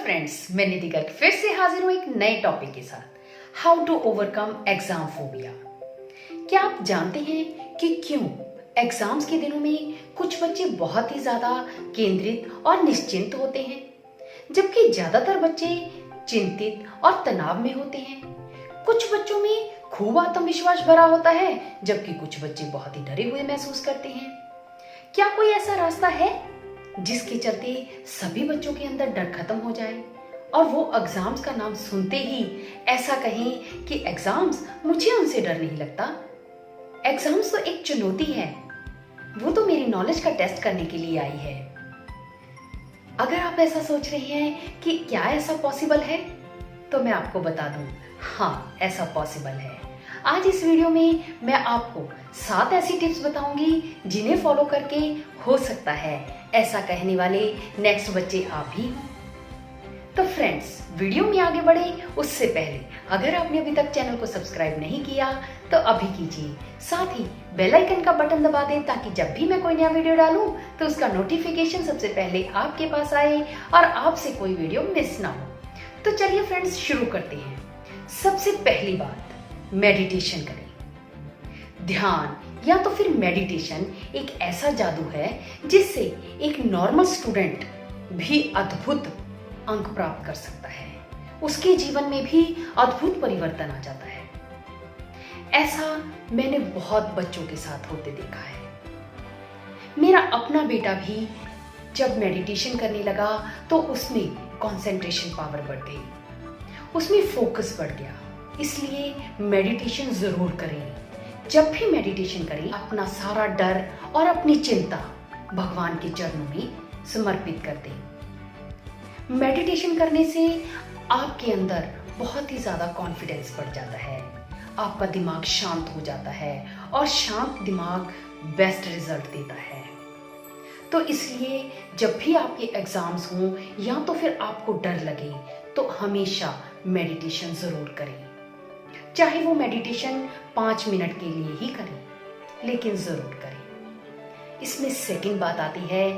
Friends, मैं निधि गर्ग फिर से हाजिर हूँ एक नए टॉपिक के साथ। How to overcome exam phobia. क्या आप जानते हैं कि क्यों एग्जाम्स के दिनों में कुछ बच्चे बहुत ही ज्यादा केंद्रित और निश्चिंत होते हैं, जबकि ज्यादातर बच्चे चिंतित और तनाव में होते हैं। कुछ बच्चों में खूब आत्मविश्वास भरा होता है, जबकि कुछ बच्चे बहुत ही डरे हुए महसूस करते हैं। क्या कोई ऐसा रास्ता है जिसके चलते सभी बच्चों के अंदर डर खत्म हो जाए और वो एग्जाम्स का नाम सुनते ही ऐसा कहें कि एग्जाम्स, मुझे उनसे डर नहीं लगता। एग्जाम्स तो एक चुनौती है, वो तो मेरी नॉलेज का टेस्ट करने के लिए आई है। अगर आप ऐसा सोच रहे हैं कि क्या ऐसा पॉसिबल है, तो मैं आपको बता दूं, हाँ, ऐसा पॉसिबल है। आज इस वीडियो में मैं आपको 7 ऐसी टिप्स बताऊंगी जिन्हें फॉलो करके हो सकता है ऐसा कहने वाले नेक्स्ट बच्चे आप भी हों। तो फ्रेंड्स, वीडियो में आगे बढ़े उससे पहले अगर आपने अभी तक चैनल को सब्सक्राइब नहीं किया तो अभी कीजिए, साथ ही बेल आइकन का बटन दबा दें ताकि जब भी मैं कोई नया वीडियो डालूं तो उसका नोटिफिकेशन सबसे पहले आपके पास आए और आपसे कोई वीडियो मिस ना हो। तो चलिए फ्रेंड्स, शुरू करते हैं। सबसे पहली बात, मेडिटेशन करें। ध्यान या तो फिर मेडिटेशन एक ऐसा जादू है जिससे एक नॉर्मल स्टूडेंट भी अद्भुत अंक प्राप्त कर सकता है, उसके जीवन में भी अद्भुत परिवर्तन आ जाता है। ऐसा मैंने बहुत बच्चों के साथ होते देखा है। मेरा अपना बेटा भी जब मेडिटेशन करने लगा तो उसमें कंसंट्रेशन पावर बढ़ गई, उसमें फोकस बढ़ गया। इसलिए मेडिटेशन जरूर करें। जब भी मेडिटेशन करें, अपना सारा डर और अपनी चिंता भगवान के चरणों में समर्पित कर दें। मेडिटेशन करने से आपके अंदर बहुत ही ज्यादा कॉन्फिडेंस बढ़ जाता है, आपका दिमाग शांत हो जाता है और शांत दिमाग बेस्ट रिजल्ट देता है। तो इसलिए जब भी आपके एग्जाम्स हों या तो फिर आपको डर लगे तो हमेशा मेडिटेशन जरूर करें। चाहे वो मेडिटेशन 5 मिनट के लिए ही करें, लेकिन जरूर करें। इसमें सेकंड बात आती है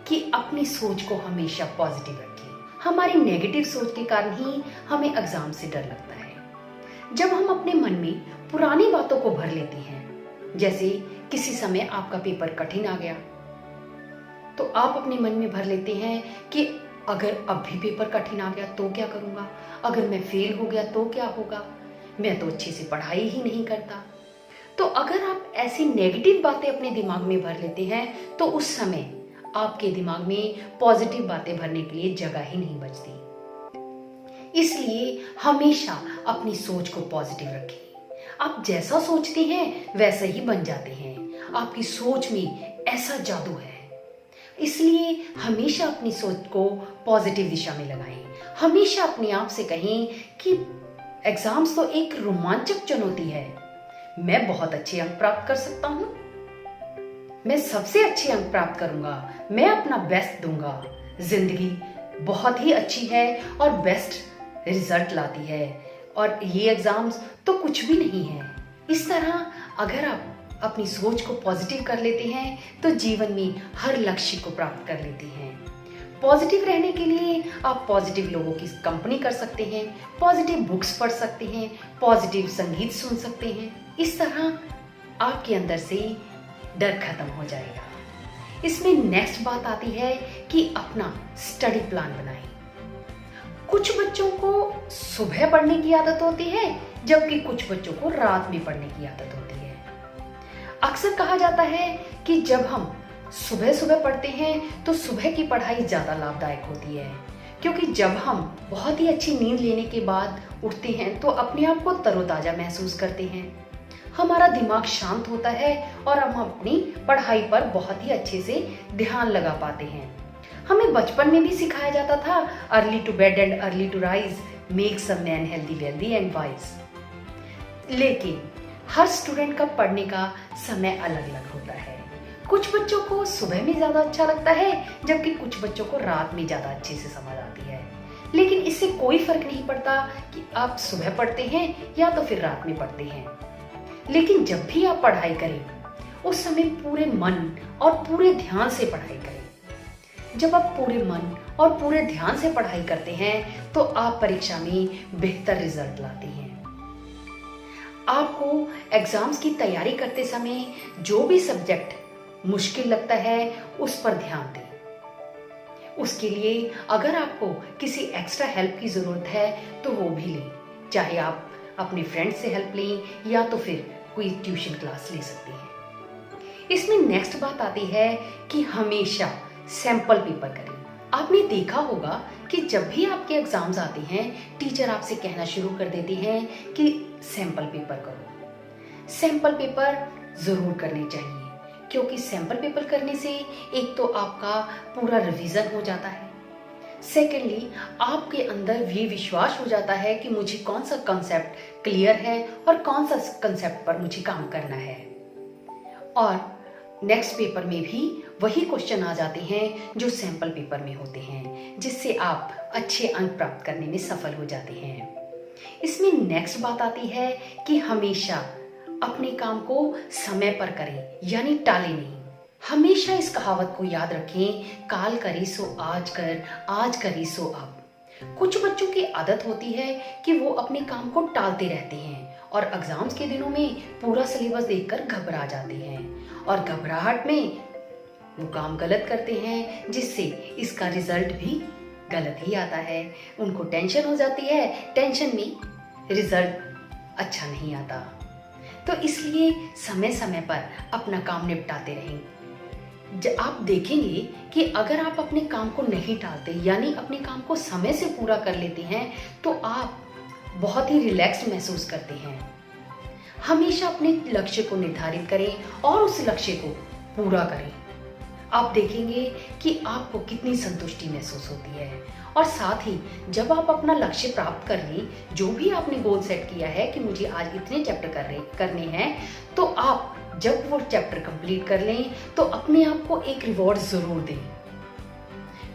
कि अपनी सोच को हमेशा पॉजिटिव रखें। हमारी नेगेटिव सोच के कारण ही हमें एग्जाम से डर लगता है। जब हम अपने मन में पुरानी बातों को भर लेते हैं, जैसे किसी समय आपका पेपर कठिन आ गया, तो आप अपने मन में भर लेते हैं कि अगर अब भी पेपर कठिन आ गया तो क्या करूंगा, अगर मैं फेल हो गया तो क्या होगा, मैं तो अच्छे से पढ़ाई ही नहीं करता। तो अगर आप ऐसी नेगेटिव बातें अपने दिमाग में भर लेते हैं तो उस समय आपके दिमाग में पॉजिटिव बातें भरने के लिए जगह ही नहीं बचती। इसलिए हमेशा अपनी सोच को पॉजिटिव रखें। आप जैसा सोचते हैं वैसा ही बन जाते हैं। आपकी सोच में ऐसा जादू है। इसलिए हमेशा अपनी सोच को पॉजिटिव दिशा में लगाएं। हमेशा अपने आप से कहें कि एग्जाम्स तो एक रोमांचक चुनौती है, मैं बहुत अच्छे अंक प्राप्त कर सकता हूं, मैं सबसे अच्छे अंक प्राप्त करूंगा, मैं अपना बेस्ट दूंगा। जिंदगी बहुत ही अच्छी है और बेस्ट रिजल्ट लाती है और ये एग्जाम्स तो कुछ भी नहीं है। इस तरह अगर आप अपनी सोच को पॉजिटिव कर लेते हैं तो जीवन में हर लक्ष्य को प्राप्त कर लेते हैं। पॉजिटिव रहने के लिए आप पॉजिटिव लोगों की कंपनी कर सकते हैं, पॉजिटिव बुक्स पढ़ सकते हैं, पॉजिटिव संगीत सुन सकते हैं। इस तरह आपके अंदर से डर खत्म हो जाएगा। इसमें नेक्स्ट बात आती है कि अपना स्टडी प्लान बनाएं। कुछ बच्चों को सुबह पढ़ने की आदत होती है, जबकि कुछ बच्चों को रात में पढ़ने की आदत होती है। अक्सर कहा जाता है कि जब हम सुबह सुबह पढ़ते हैं तो सुबह की पढ़ाई ज्यादा लाभदायक होती है, क्योंकि जब हम बहुत ही अच्छी नींद लेने के बाद उठते हैं तो अपने आप को तरोताजा महसूस करते हैं, हमारा दिमाग शांत होता है और हम अपनी पढ़ाई पर बहुत ही अच्छे से ध्यान लगा पाते हैं। हमें बचपन में भी सिखाया जाता था, early to bed and early to rise makes a man healthy wealthy and wise. लेकिन हर स्टूडेंट का पढ़ने का समय अलग अलग होता है। कुछ बच्चों को सुबह में ज्यादा अच्छा लगता है, जबकि कुछ बच्चों को रात में ज्यादा अच्छे से समझ आती है। लेकिन इससे कोई फर्क नहीं पड़ता कि आप सुबह पढ़ते हैं या तो फिर रात में पढ़ते हैं। लेकिन जब भी आप पढ़ाई करें उस समय पूरे मन और पूरे ध्यान से पढ़ाई करें। जब आप पूरे मन और पूरे ध्यान से पढ़ाई करते हैं तो आप परीक्षा में बेहतर रिजल्ट लाते हैं। आपको एग्जाम्स की तैयारी करते समय जो भी सब्जेक्ट मुश्किल लगता है उस पर ध्यान दें। उसके लिए अगर आपको किसी एक्स्ट्रा हेल्प की ज़रूरत है तो वो भी लें, चाहे आप अपने फ्रेंड से हेल्प लें या तो फिर कोई ट्यूशन क्लास ले सकते हैं। इसमें नेक्स्ट बात आती है कि हमेशा सैंपल पेपर करें। आपने देखा होगा कि जब भी आपके एग्जाम्स आते हैं टीचर आपसे कहना शुरू कर देती हैं कि सैंपल पेपर करो। सैंपल पेपर ज़रूर करने चाहिए क्योंकि सैंपल पेपर करने से एक तो आपका पूरा रिवीजन हो जाता है, सेकेंडली आपके अंदर ये विश्वास हो जाता है कि मुझे कौन सा कंसेप्ट क्लियर है और कौन सा कंसेप्ट पर मुझे काम करना है। और नेक्स्ट पेपर में भी वही क्वेश्चन आ जाते हैं जो सैंपल पेपर में होते हैं, जिससे आप अच्छे अंक प्राप्त करने में सफल हो जाते हैं। इसमें नेक्स्ट बात आती है कि हमेशा अपने काम को समय पर करें, यानी टालें नहीं। हमेशा इस कहावत को याद रखें, काल करी सो आज कर, आज करी सो अब। कुछ बच्चों की आदत होती है कि वो अपने काम को टालते रहते हैं और एग्जाम्स के दिनों में पूरा सिलेबस देखकर घबरा जाते हैं और घबराहट में वो काम गलत करते हैं, जिससे इसका रिजल्ट भी गलत ही आता है। उनको टेंशन हो जाती है, टेंशन में रिजल्ट अच्छा नहीं आता। तो इसलिए समय समय पर अपना काम निपटाते रहें। आप देखेंगे कि अगर आप अपने काम को नहीं टालते, यानी अपने काम को समय से पूरा कर लेते हैं, तो आप बहुत ही रिलैक्स्ड महसूस करते हैं। हमेशा अपने लक्ष्य को निर्धारित करें और उस लक्ष्य को पूरा करें। आप देखेंगे कि आपको कितनी संतुष्टि महसूस होती है। और साथ ही जब आप अपना लक्ष्य प्राप्त कर लें, जो भी आपने गोल सेट किया है कि मुझे आज इतने चैप्टर करने हैं, तो आप जब वो चैप्टर कंप्लीट कर लें तो अपने आप को एक रिवॉर्ड जरूर दें,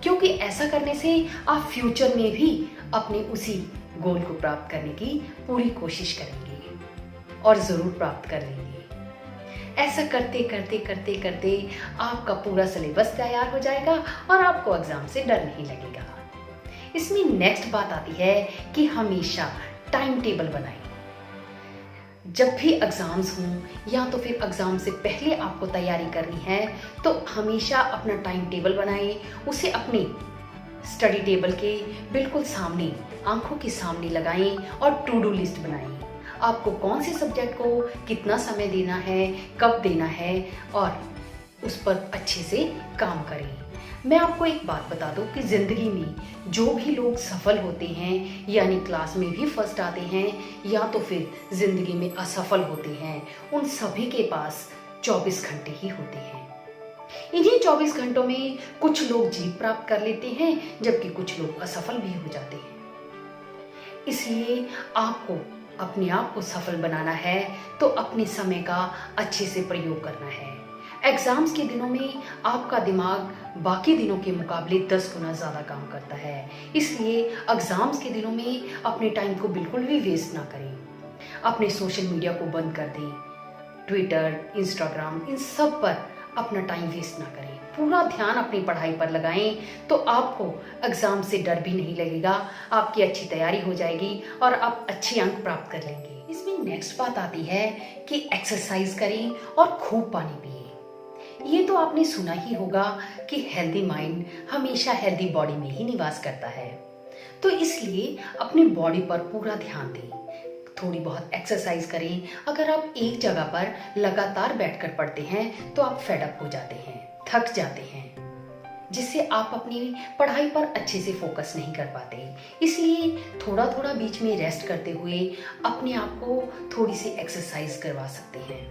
क्योंकि ऐसा करने से आप फ्यूचर में भी अपने उसी गोल को प्राप्त करने की पूरी कोशिश करेंगे और जरूर प्राप्त कर लेंगे। ऐसा करते करते करते करते आपका पूरा सिलेबस तैयार हो जाएगा और आपको एग्जाम से डर नहीं लगेगा। इसमें नेक्स्ट बात आती है कि हमेशा टाइम टेबल बनाएं। जब भी एग्जाम्स हों या तो फिर एग्जाम से पहले आपको तैयारी करनी है तो हमेशा अपना टाइम टेबल बनाएं। उसे अपने स्टडी टेबल के बिल्कुल सामने, आंखों के सामने लगाएं और टू डू लिस्ट बनाएं। आपको कौन से सब्जेक्ट को कितना समय देना है, कब देना है, और उस पर अच्छे से काम करें। मैं आपको एक बात बता दूं कि ज़िंदगी में जो भी लोग सफल होते हैं, यानी क्लास में भी फर्स्ट आते हैं या तो फिर ज़िंदगी में असफल होते हैं, उन सभी के पास 24 घंटे ही होते हैं। इन्हीं 24 घंटों में कुछ लोग जीत प्राप्त कर लेते हैं जबकि कुछ लोग असफल भी हो जाते हैं। इसलिए आपको अपने आप को सफल बनाना है तो अपने समय का अच्छे से प्रयोग करना है। एग्जाम्स के दिनों में आपका दिमाग बाकी दिनों के मुकाबले 10 गुना ज़्यादा काम करता है, इसलिए एग्जाम्स के दिनों में अपने टाइम को बिल्कुल भी वेस्ट ना करें। अपने सोशल मीडिया को बंद कर दें, ट्विटर, इंस्टाग्राम, इन सब पर अपना टाइम वेस्ट ना करें। पूरा ध्यान अपनी पढ़ाई पर लगाएं तो आपको एग्जाम से डर भी नहीं लगेगा, आपकी अच्छी तैयारी हो जाएगी और आप अच्छे अंक प्राप्त कर लेंगे। इसमें नेक्स्ट बात आती है कि एक्सरसाइज करें और खूब पानी पिए। ये तो आपने सुना ही होगा कि हेल्दी माइंड हमेशा हेल्दी बॉडी में ही निवास करता है, तो इसलिए अपनी बॉडी पर पूरा ध्यान दें। थोड़ी बहुत एक्सरसाइज करें। अगर आप एक जगह पर लगातार बैठकर पढ़ते हैं तो आप फेडअप हो जाते हैं, थक जाते हैं, जिससे आप अपनी पढ़ाई पर अच्छे से फोकस नहीं कर पाते। इसलिए थोड़ा थोड़ा बीच में रेस्ट करते हुए अपने आप को थोड़ी सी एक्सरसाइज करवा सकते हैं।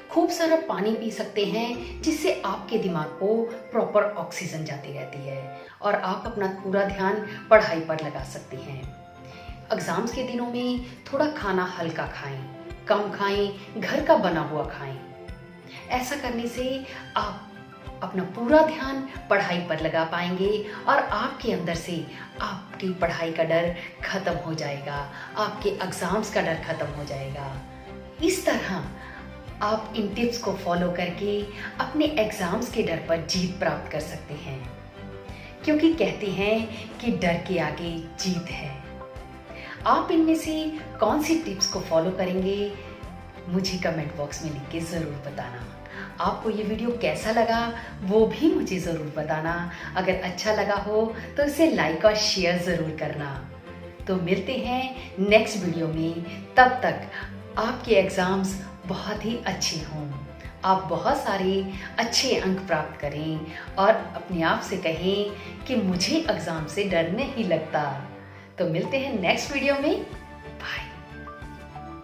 खूब सारा पानी पी सकते हैं, जिससे आपके दिमाग को प्रॉपर ऑक्सीजन जाती रहती है और आप अपना पूरा ध्यान पढ़ाई पर लगा सकते हैं। एग्जाम्स के दिनों में थोड़ा खाना हल्का खाएं, कम खाएं, घर का बना हुआ खाएं। ऐसा करने से आप अपना पूरा ध्यान पढ़ाई पर लगा पाएंगे और आपके अंदर से आपकी पढ़ाई का डर खत्म हो जाएगा, आपके एग्जाम्स का डर खत्म हो जाएगा। इस तरह आप इन टिप्स को फॉलो करके अपने एग्जाम्स के डर पर जीत प्राप्त कर सकते हैं। क्योंकि कहते हैं कि डर के आगे जीत है। आप इनमें से कौन सी टिप्स को फॉलो करेंगे, मुझे कमेंट बॉक्स में लिख के ज़रूर बताना। आपको ये वीडियो कैसा लगा वो भी मुझे ज़रूर बताना। अगर अच्छा लगा हो तो इसे लाइक और शेयर ज़रूर करना। तो मिलते हैं नेक्स्ट वीडियो में। तब तक आपके एग्ज़ाम्स बहुत ही अच्छे हों, आप बहुत सारे अच्छे अंक प्राप्त करें और अपने आप से कहें कि मुझे एग्ज़ाम से डर नहीं लगता। तो मिलते हैं नेक्स्ट वीडियो में। बाय।